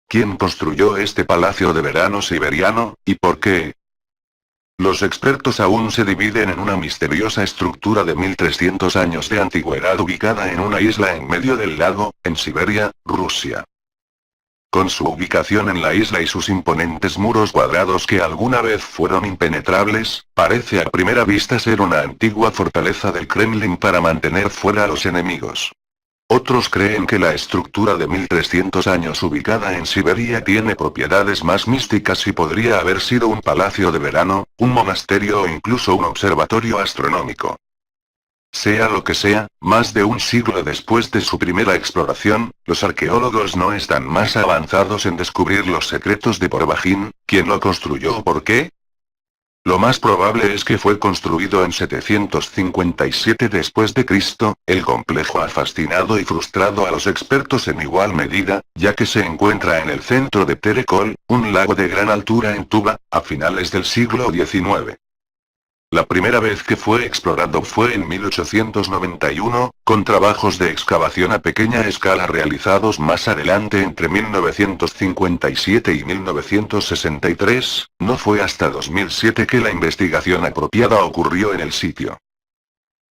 ¿Quién construyó este palacio de verano siberiano, y por qué? Los expertos aún se dividen en una misteriosa estructura de 1300 años de antigüedad ubicada en una isla en medio del lago, en Siberia, Rusia. Con su ubicación en la isla y sus imponentes muros cuadrados que alguna vez fueron impenetrables, parece a primera vista ser una antigua fortaleza del Kremlin para mantener fuera a los enemigos. Otros creen que la estructura de 1300 años ubicada en Siberia tiene propiedades más místicas y podría haber sido un palacio de verano, un monasterio o incluso un observatorio astronómico. Sea lo que sea, más de un siglo después de su primera exploración, los arqueólogos no están más avanzados en descubrir los secretos de Porvajin, quién lo construyó o por qué. Lo más probable es que fue construido en 757 después de Cristo. El complejo ha fascinado y frustrado a los expertos en igual medida, ya que se encuentra en el centro de Terekol, un lago de gran altura en Tuva, a finales del siglo XIX. La primera vez que fue explorado fue en 1891, con trabajos de excavación a pequeña escala realizados más adelante entre 1957 y 1963, no fue hasta 2007 que la investigación apropiada ocurrió en el sitio.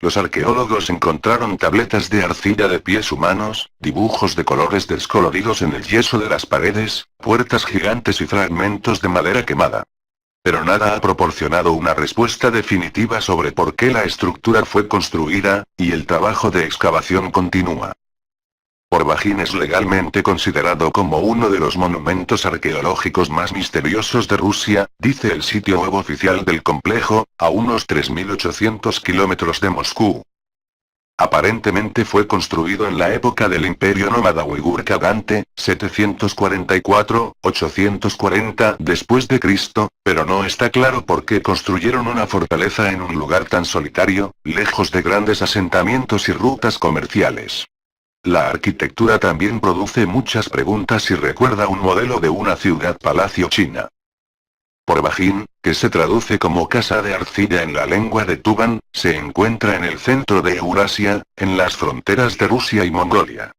Los arqueólogos encontraron tabletas de arcilla de pies humanos, dibujos de colores descoloridos en el yeso de las paredes, puertas gigantes y fragmentos de madera quemada. Pero nada ha proporcionado una respuesta definitiva sobre por qué la estructura fue construida, y el trabajo de excavación continúa. Porvajin es legalmente considerado como uno de los monumentos arqueológicos más misteriosos de Rusia, dice el sitio web oficial del complejo, a unos 3.800 kilómetros de Moscú. Aparentemente fue construido en la época del Imperio Nómada Uigur Kagante, 744-840 después de Cristo, pero no está claro por qué construyeron una fortaleza en un lugar tan solitario, lejos de grandes asentamientos y rutas comerciales. La arquitectura también produce muchas preguntas y recuerda un modelo de una ciudad-palacio china. Porvajin, que se traduce como casa de arcilla en la lengua de Tuvan, se encuentra en el centro de Eurasia, en las fronteras de Rusia y Mongolia.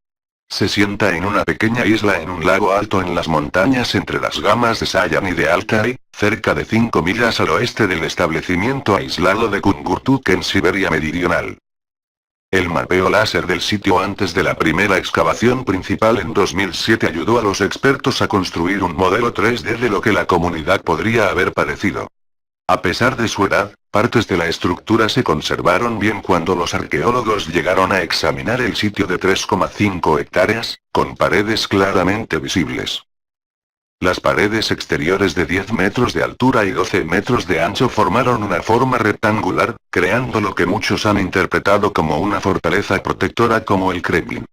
Se sienta en una pequeña isla en un lago alto en las montañas entre las gamas de Sayan y de Altai, cerca de 5 millas al oeste del establecimiento aislado de Kungurtuk en Siberia Meridional. El mapeo láser del sitio antes de la primera excavación principal en 2007 ayudó a los expertos a construir un modelo 3D de lo que la comunidad podría haber parecido. A pesar de su edad, partes de la estructura se conservaron bien cuando los arqueólogos llegaron a examinar el sitio de 3,5 hectáreas, con paredes claramente visibles. Las paredes exteriores de 10 metros de altura y 12 metros de ancho formaron una forma rectangular, creando lo que muchos han interpretado como una fortaleza protectora como el Kremlin.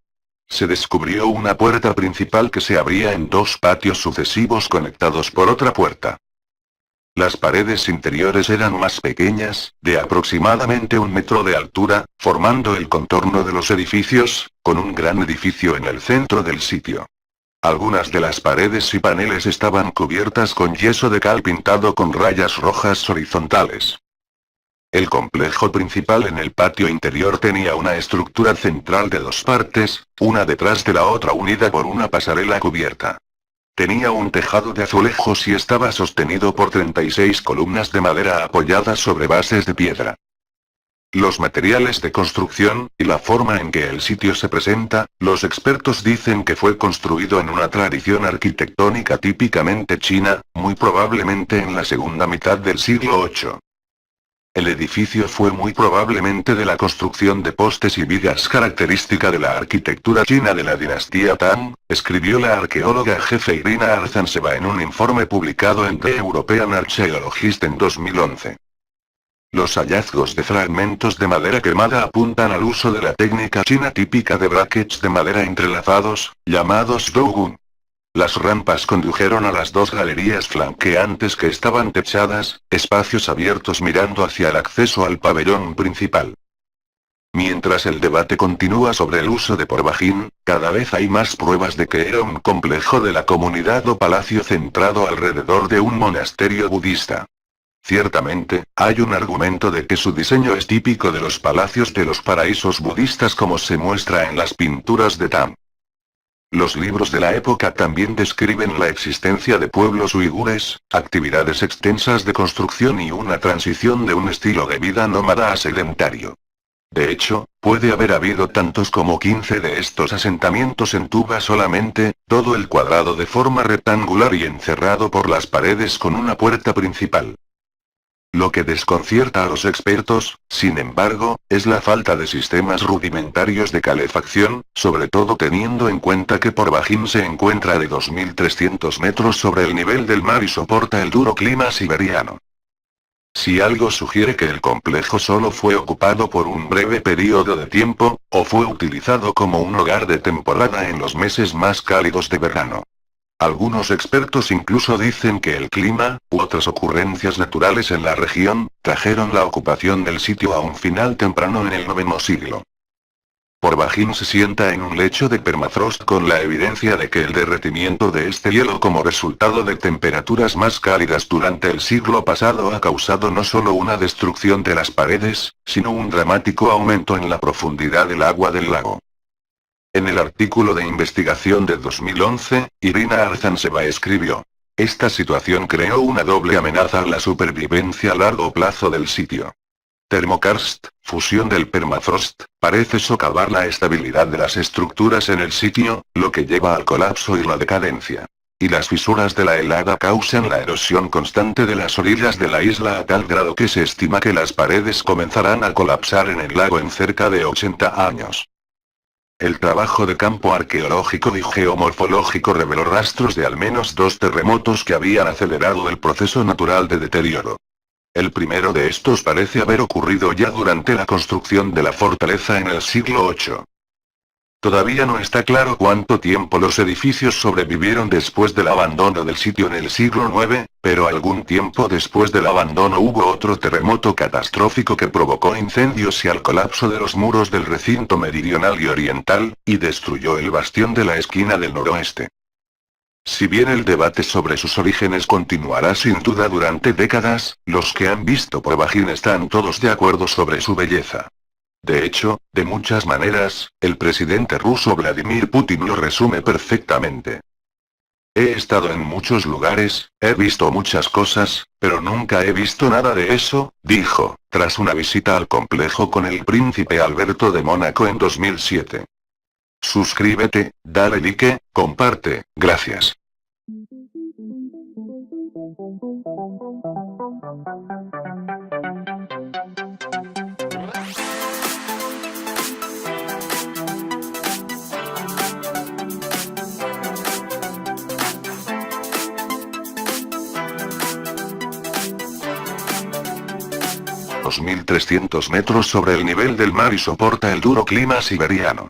Se descubrió una puerta principal que se abría en dos patios sucesivos conectados por otra puerta. Las paredes interiores eran más pequeñas, de aproximadamente 1 metro de altura, formando el contorno de los edificios, con un gran edificio en el centro del sitio. Algunas de las paredes y paneles estaban cubiertas con yeso de cal pintado con rayas rojas horizontales. El complejo principal en el patio interior tenía una estructura central de 2 partes, una detrás de la otra unida por una pasarela cubierta. Tenía un tejado de azulejos y estaba sostenido por 36 columnas de madera apoyadas sobre bases de piedra. Los materiales de construcción, y la forma en que el sitio se presenta, los expertos dicen que fue construido en una tradición arquitectónica típicamente china, muy probablemente en la segunda mitad del siglo VIII. El edificio fue muy probablemente de la construcción de postes y vigas característica de la arquitectura china de la dinastía Tang, escribió la arqueóloga jefe Irina Arzanseva en un informe publicado en The European Archaeologist en 2011. Los hallazgos de fragmentos de madera quemada apuntan al uso de la técnica china típica de brackets de madera entrelazados, llamados dougun. Las rampas condujeron a las 2 galerías flanqueantes que estaban techadas, espacios abiertos mirando hacia el acceso al pabellón principal. Mientras el debate continúa sobre el uso de Porvajin, cada vez hay más pruebas de que era un complejo de la comunidad o palacio centrado alrededor de un monasterio budista. Ciertamente, hay un argumento de que su diseño es típico de los palacios de los paraísos budistas como se muestra en las pinturas de Tam. Los libros de la época también describen la existencia de pueblos uigures, actividades extensas de construcción y una transición de un estilo de vida nómada a sedentario. De hecho, puede haber habido tantos como 15 de estos asentamientos en Tuba solamente, todo el cuadrado de forma rectangular y encerrado por las paredes con una puerta principal. Lo que desconcierta a los expertos, sin embargo, es la falta de sistemas rudimentarios de calefacción, sobre todo teniendo en cuenta que Porvahín se encuentra de 2.300 metros sobre el nivel del mar y soporta el duro clima siberiano. Si algo sugiere que el complejo solo fue ocupado por un breve periodo de tiempo, o fue utilizado como un hogar de temporada en los meses más cálidos de verano. Algunos expertos incluso dicen que el clima, u otras ocurrencias naturales en la región, trajeron la ocupación del sitio a un final temprano en el noveno siglo. Porvahín se sienta en un lecho de permafrost con la evidencia de que el derretimiento de este hielo como resultado de temperaturas más cálidas durante el siglo pasado ha causado no solo una destrucción de las paredes, sino un dramático aumento en la profundidad del agua del lago. En el artículo de investigación de 2011, Irina Arzanseva escribió: esta situación creó una doble amenaza a la supervivencia a largo plazo del sitio. Termokarst, fusión del permafrost, parece socavar la estabilidad de las estructuras en el sitio, lo que lleva al colapso y la decadencia. Y las fisuras de la helada causan la erosión constante de las orillas de la isla a tal grado que se estima que las paredes comenzarán a colapsar en el lago en cerca de 80 años. El trabajo de campo arqueológico y geomorfológico reveló rastros de al menos 2 terremotos que habían acelerado el proceso natural de deterioro. El primero de estos parece haber ocurrido ya durante la construcción de la fortaleza en el siglo VIII. Todavía no está claro cuánto tiempo los edificios sobrevivieron después del abandono del sitio en el siglo IX, pero algún tiempo después del abandono hubo otro terremoto catastrófico que provocó incendios y al colapso de los muros del recinto meridional y oriental, y destruyó el bastión de la esquina del noroeste. Si bien el debate sobre sus orígenes continuará sin duda durante décadas, los que han visto Porvahín están todos de acuerdo sobre su belleza. De hecho, de muchas maneras, el presidente ruso Vladimir Putin lo resume perfectamente. He estado en muchos lugares, he visto muchas cosas, pero nunca he visto nada de eso, dijo, tras una visita al complejo con el príncipe Alberto de Mónaco en 2007. Suscríbete, dale like, comparte, gracias. ...2.300 metros sobre el nivel del mar y soporta el duro clima siberiano.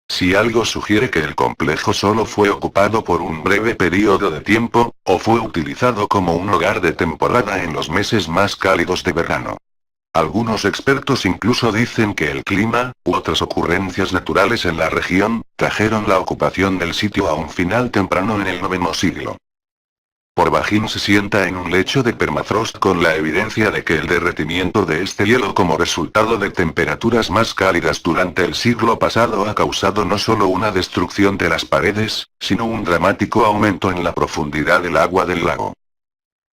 Si algo sugiere que el complejo solo fue ocupado por un breve periodo de tiempo, o fue utilizado como un hogar de temporada en los meses más cálidos de verano. Algunos expertos incluso dicen que el clima, u otras ocurrencias naturales en la región, trajeron la ocupación del sitio a un final temprano en el noveno siglo. Porvahín se sienta en un lecho de permafrost con la evidencia de que el derretimiento de este hielo como resultado de temperaturas más cálidas durante el siglo pasado ha causado no solo una destrucción de las paredes, sino un dramático aumento en la profundidad del agua del lago.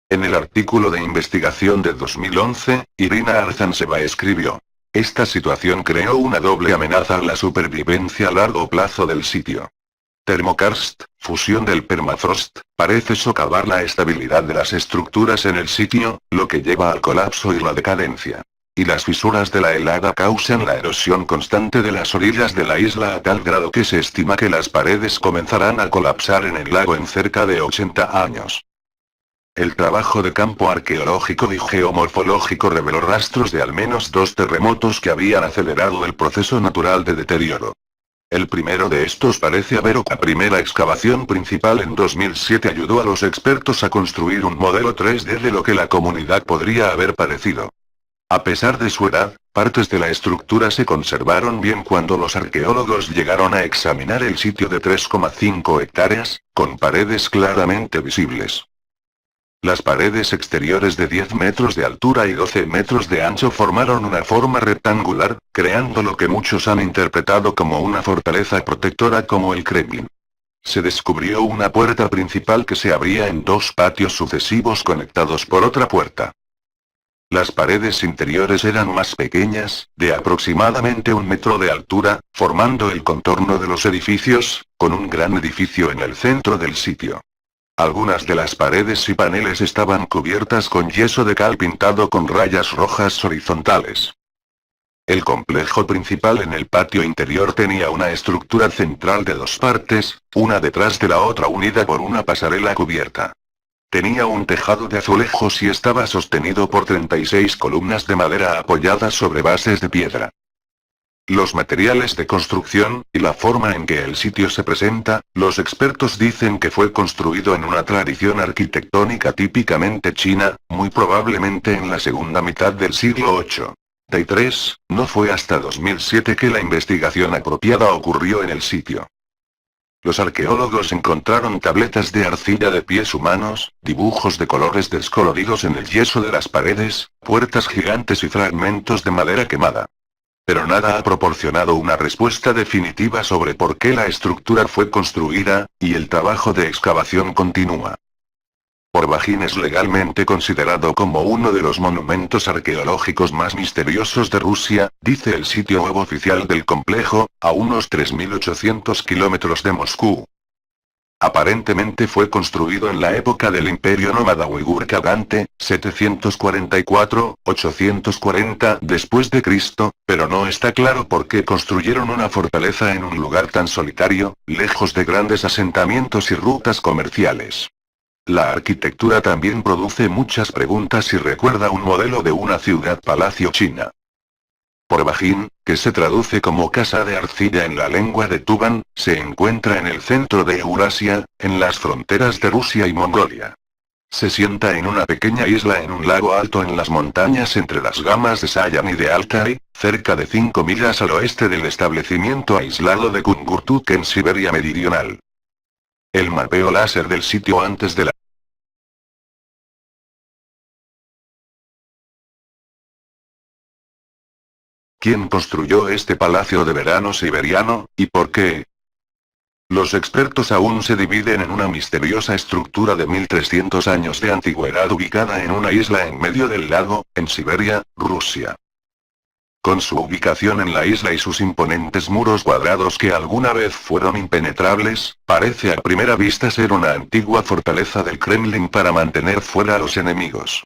En el artículo de investigación de 2011, Irina Arzanseva escribió: esta situación creó una doble amenaza a la supervivencia a largo plazo del sitio. Termokarst, fusión del permafrost, parece socavar la estabilidad de las estructuras en el sitio, lo que lleva al colapso y la decadencia. Y las fisuras de la helada causan la erosión constante de las orillas de la isla a tal grado que se estima que las paredes comenzarán a colapsar en el lago en cerca de 80 años. El trabajo de campo arqueológico y geomorfológico reveló rastros de al menos 2 terremotos que habían acelerado el proceso natural de deterioro. El primero de estos parece haber ocurrido. La primera excavación principal en 2007 ayudó a los expertos a construir un modelo 3D de lo que la comunidad podría haber parecido. A pesar de su edad, partes de la estructura se conservaron bien cuando los arqueólogos llegaron a examinar el sitio de 3,5 hectáreas, con paredes claramente visibles. Las paredes exteriores de 10 metros de altura y 12 metros de ancho formaron una forma rectangular, creando lo que muchos han interpretado como una fortaleza protectora como el Kremlin. Se descubrió una puerta principal que se abría en dos patios sucesivos conectados por otra puerta. Las paredes interiores eran más pequeñas, de aproximadamente 1 metro de altura, formando el contorno de los edificios, con un gran edificio en el centro del sitio. Algunas de las paredes y paneles estaban cubiertas con yeso de cal pintado con rayas rojas horizontales. El complejo principal en el patio interior tenía una estructura central de dos partes, una detrás de la otra unida por una pasarela cubierta. Tenía un tejado de azulejos y estaba sostenido por 36 columnas de madera apoyadas sobre bases de piedra. Los materiales de construcción, y la forma en que el sitio se presenta, los expertos dicen que fue construido en una tradición arquitectónica típicamente china, muy probablemente en la segunda mitad del siglo VIII. No fue hasta 2007 que la investigación apropiada ocurrió en el sitio. Los arqueólogos encontraron tabletas de arcilla de pies humanos, dibujos de colores descoloridos en el yeso de las paredes, puertas gigantes y fragmentos de madera quemada. Pero nada ha proporcionado una respuesta definitiva sobre por qué la estructura fue construida, y el trabajo de excavación continúa. Porvajin es legalmente considerado como uno de los monumentos arqueológicos más misteriosos de Rusia, dice el sitio web oficial del complejo, a unos 3.800 kilómetros de Moscú. Aparentemente fue construido en la época del Imperio Nómada Uigur Kagante, 744-840 después de Cristo, pero no está claro por qué construyeron una fortaleza en un lugar tan solitario, lejos de grandes asentamientos y rutas comerciales. La arquitectura también produce muchas preguntas y recuerda un modelo de una ciudad-palacio china. Porvajin, que se traduce como casa de arcilla en la lengua de Tuvan, se encuentra en el centro de Eurasia, en las fronteras de Rusia y Mongolia. Se sienta en una pequeña isla en un lago alto en las montañas entre las gamas de Sayan y de Altai, cerca de 5 millas al oeste del establecimiento aislado de Kungurtuk en Siberia Meridional. El mapeo láser del sitio antes de la ¿Quién construyó este palacio de verano siberiano, y por qué? Los expertos aún se dividen en una misteriosa estructura de 1300 años de antigüedad ubicada en una isla en medio del lago, en Siberia, Rusia. Con su ubicación en la isla y sus imponentes muros cuadrados que alguna vez fueron impenetrables, parece a primera vista ser una antigua fortaleza del Kremlin para mantener fuera a los enemigos.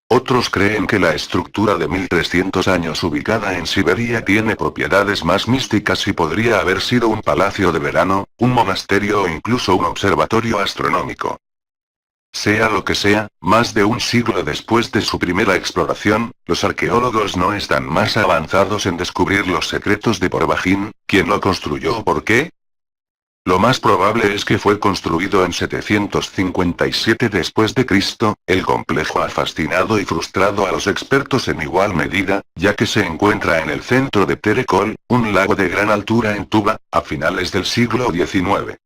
Otros creen que la estructura de 1300 años ubicada en Siberia tiene propiedades más místicas y podría haber sido un palacio de verano, un monasterio o incluso un observatorio astronómico. Sea lo que sea, más de un siglo después de su primera exploración, los arqueólogos no están más avanzados en descubrir los secretos de Porvajin, quién lo construyó o por qué. Lo más probable es que fue construido en 757 después de Cristo. El complejo ha fascinado y frustrado a los expertos en igual medida, ya que se encuentra en el centro de Terekol, un lago de gran altura en Tuva, a finales del siglo XIX.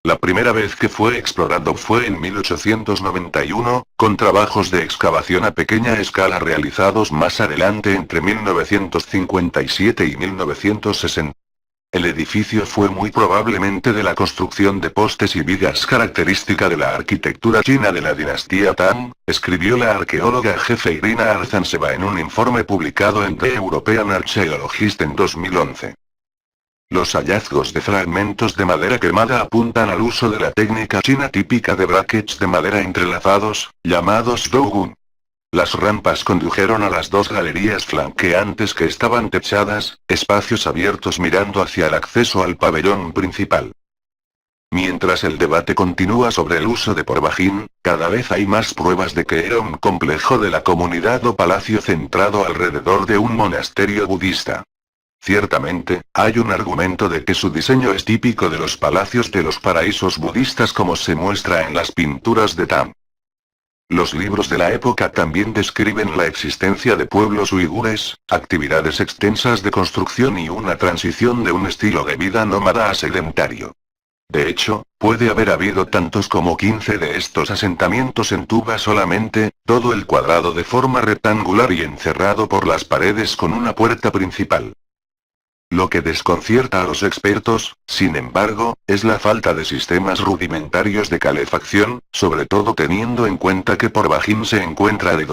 La primera vez que fue explorado fue en 1891, con trabajos de excavación a pequeña escala realizados más adelante entre 1957 y 1960. El edificio fue muy probablemente de la construcción de postes y vigas característica de la arquitectura china de la dinastía Tang, escribió la arqueóloga jefe Irina Arzanseva en un informe publicado en The European Archaeologist en 2011. Los hallazgos de fragmentos de madera quemada apuntan al uso de la técnica china típica de brackets de madera entrelazados, llamados dougun. Las rampas condujeron a las dos galerías flanqueantes que estaban techadas, espacios abiertos mirando hacia el acceso al pabellón principal. Mientras el debate continúa sobre el uso de Porvajin, cada vez hay más pruebas de que era un complejo de la comunidad o palacio centrado alrededor de un monasterio budista. Ciertamente, hay un argumento de que su diseño es típico de los palacios de los paraísos budistas como se muestra en las pinturas de Tam. Los libros de la época también describen la existencia de pueblos uigures, actividades extensas de construcción y una transición de un estilo de vida nómada a sedentario. De hecho, puede haber habido tantos como 15 de estos asentamientos en Tuba solamente, todo el cuadrado de forma rectangular y encerrado por las paredes con una puerta principal. Lo que desconcierta a los expertos, sin embargo, es la falta de sistemas rudimentarios de calefacción, sobre todo teniendo en cuenta que por Bajim se encuentra de